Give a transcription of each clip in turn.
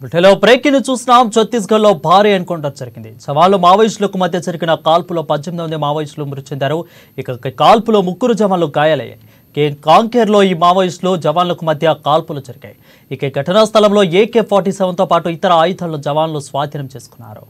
బ్రిటన్లో బ్రేకింగ్ చూస్తున్నాం. ఛత్తీస్గఢ్లో భారీ ఎన్కౌంటర్ జరిగింది. సవాళ్లు మావోయిస్టులకు మధ్య జరిగిన కాల్పులో 18 మంది మావోయిస్టులు మృతి చెందారు. ఇక కాల్పులో 3 జవాన్లు గాయాలయ్యాయి. కాంకేర్లో ఈ మావోయిస్టులు జవాన్లకు మధ్య కాల్పులు జరిగాయి. ఇక ఘటనా స్థలంలో AK-47తో పాటు ఇతర ఆయుధాలను జవాన్లు స్వాధీనం చేసుకున్నారు.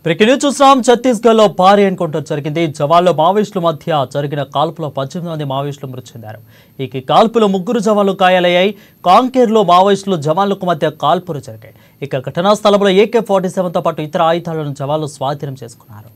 బ్రేకింగ్ న్యూస్ చూస్తున్నాం. ఛత్తీస్గఢ్లో భారీ ఎన్కౌంటర్ జరిగింది. జవాన్లు మావోయిస్టుల మధ్య జరిగిన కాల్పులో 18 మంది మావోయిస్టులు మృతి చెందారు. ఈ కాల్పులో 3 జవాన్లు గాయాలయ్యాయి. కాంకేర్లో మావోయిస్టులు జవాన్లకు మధ్య కాల్పులు జరిగాయి. ఇక ఘటనా స్థలంలో AK-47తో పాటు ఇతర ఆయుధాలను జవాన్లు స్వాధీనం చేసుకున్నారు.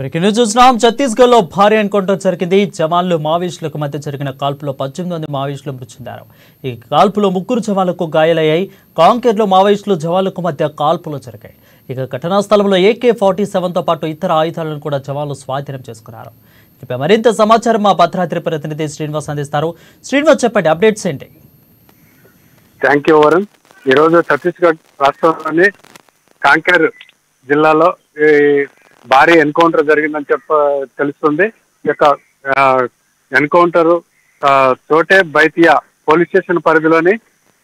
బ్రేకింగ్ న్యూస్ చూస్తున్నాం. ఛత్తీస్గఢ్లో భారీ ఎన్కౌంటర్ జరిగింది. జవాన్లు మావోయిస్టులకు మధ్య జరిగిన కాల్పులో 18 మంది మావోయిస్టులు మృతి చెందారు. ఈ కాల్పులో 3 జవాన్లకు గాయాలయ్యాయి. కాంకేర్లో మావోయిస్టులు జవాన్లకు మధ్య కాల్పులు జరిగాయి. ఇక ఘటనా స్థలంలో AK-47తో పాటు ఇతర ఆయుధాలను కూడా జవాన్లు స్వాధీనం చేసుకున్నారు. ఇక మరింత సమాచారం మా భద్రాద్రి ప్రతినిధి శ్రీనివాస్ అందిస్తారు. శ్రీనివాస్, చెప్పండి, అప్డేట్స్ ఏంటి? Thank you Varun. ఈరోజు ఛత్తీస్గఢ్ రాష్ట్రంలోని కాంకేర్ జిల్లాలో భారీ ఎన్కౌంటర్ జరిగిందని తెలుస్తుంది. ఈ యొక్క ఎన్కౌంటర్ చోటే బైతియా పోలీస్ స్టేషన్ పరిధిలోని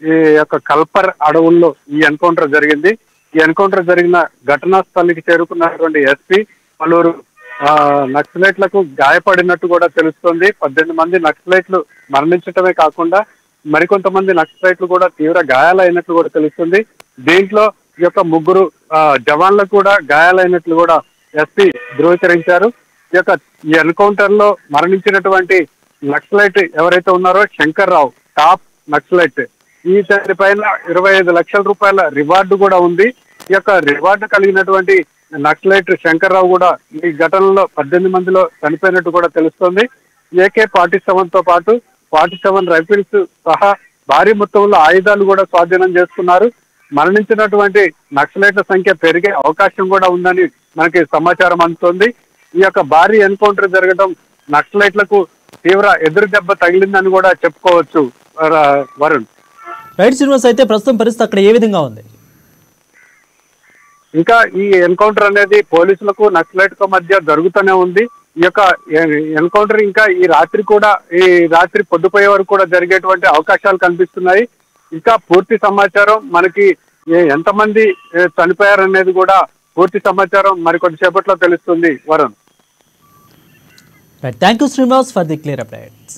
ఈ యొక్క కల్పర్ అడవుల్లో ఈ ఎన్కౌంటర్ జరిగింది. ఈ ఎన్కౌంటర్ జరిగిన ఘటనా స్థలానికి చేరుకున్నటువంటి SP పలువురు నక్సలైట్లకు గాయపడినట్టు కూడా తెలుస్తుంది. 18 మంది నక్సలైట్లు మరణించటమే కాకుండా మరికొంతమంది నక్సలైట్లు కూడా తీవ్ర గాయాలైనట్లు కూడా తెలుస్తుంది. దీంట్లో ఈ యొక్క 3 జవాన్లకు కూడా గాయాలైనట్లు కూడా SP ధృవీకరించారు. ఈ ఎన్కౌంటర్ లో మరణించినటువంటి నక్సలైట్ ఎవరైతే ఉన్నారో శంకర్ రావు, టాప్ నక్సలైట్, ఈ పైన 25 లక్షల రూపాయల రివార్డు కూడా ఉంది. ఈ యొక్క రివార్డు కలిగినటువంటి నక్సలైట్ శంకర్ రావు కూడా ఈ ఘటనలో 18 మందిలో చనిపోయినట్టు కూడా తెలుస్తుంది. AK-47తో పాటు 47 రైఫిల్స్ సహా భారీ మొత్తంలో ఆయుధాలు కూడా స్వాధీనం చేసుకున్నారు. మరణించినటువంటి నక్సలైట్ల సంఖ్య పెరిగే అవకాశం కూడా ఉందని మనకి సమాచారం అందుతోంది. ఈ యొక్క భారీ ఎన్కౌంటర్ జరగడం నక్సలైట్లకు తీవ్ర ఎదురు దెబ్బ తగిలిందని కూడా చెప్పుకోవచ్చు వరుణ్. రైట్ శ్రీనివాస్, అయితే ప్రస్తుతం పరిస్థితి అక్కడ ఏ విధంగా ఉంది? ఇంకా ఈ ఎన్కౌంటర్ అనేది పోలీసులకు నక్సలైట్ల మధ్య జరుగుతూనే ఉంది. ఈ యొక్క ఎన్కౌంటర్ ఇంకా ఈ రాత్రి పొద్దుపోయే వరకు కూడా జరిగేటువంటి అవకాశాలు కనిపిస్తున్నాయి. ఇంకా పూర్తి సమాచారం మనకి ఎంతమంది చనిపోయారనేది కూడా పూర్తి సమాచారం మరికొద్దిసేపట్లో తెలుస్తుంది Varun. Thank you Srinivas for the clear updates.